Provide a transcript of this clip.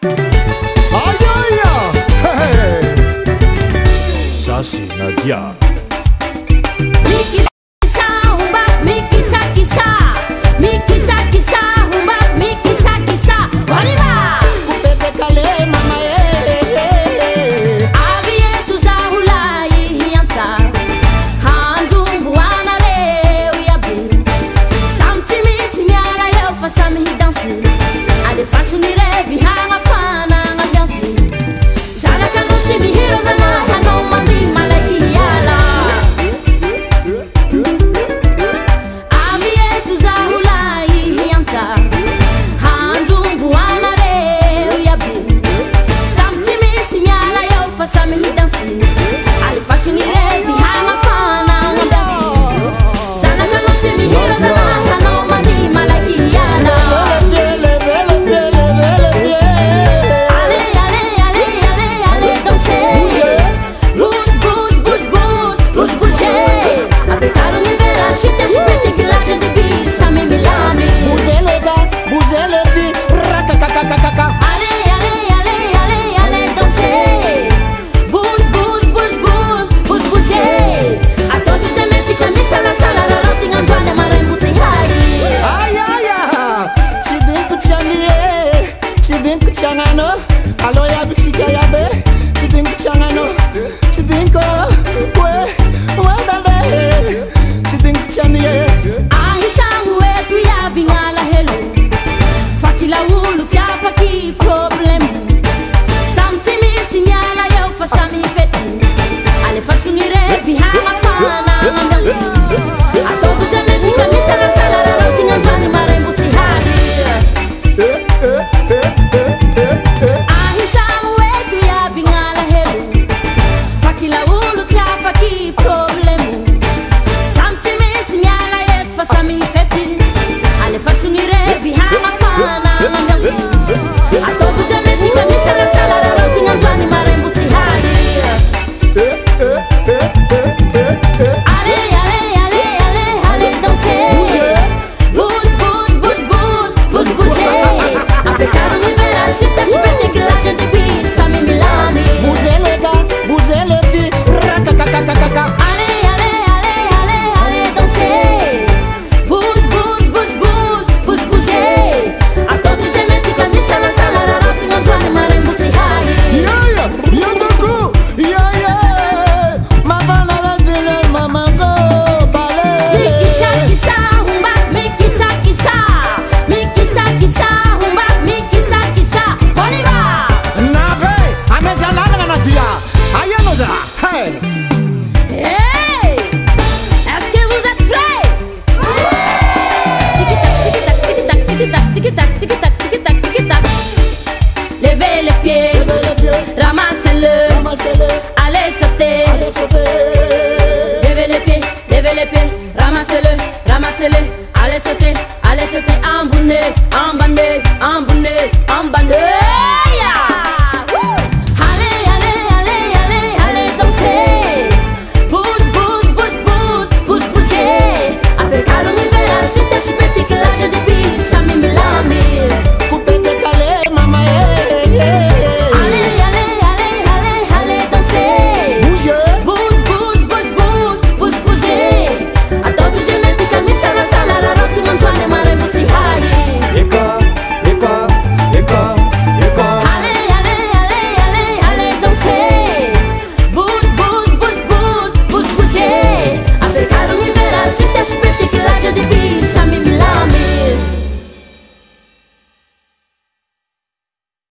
Aïe aïe, hey. Ça c'est Nadia. Alo ya bitika ya be, chidingu changano, chidingo, we dabe, chidingu chanie. Ahitangu wetu ya bingala hello, fakila wulu tia faki problem. Samtimi sinyala yo fasami feti, ale fasungire bihama fana nganzi. Atobu zemeti kamisa la sala la roti nganzani marembuti hai. Allez sauter, embouner, embander, embouner, embander. Allez danser. Bouge, bouge, bouge, bouge, bouge, bouger. Avec à l'univers, si t'es chupette que là j'ai des billes, ça m'y milami. Coupé décalé, maman, Allez danser. bouge, Bouge, bouge, bouge, bouge, bouge, bouger. Attends que je mette camisa la sala, la rotte non joie, ne mare muti hai. Eka,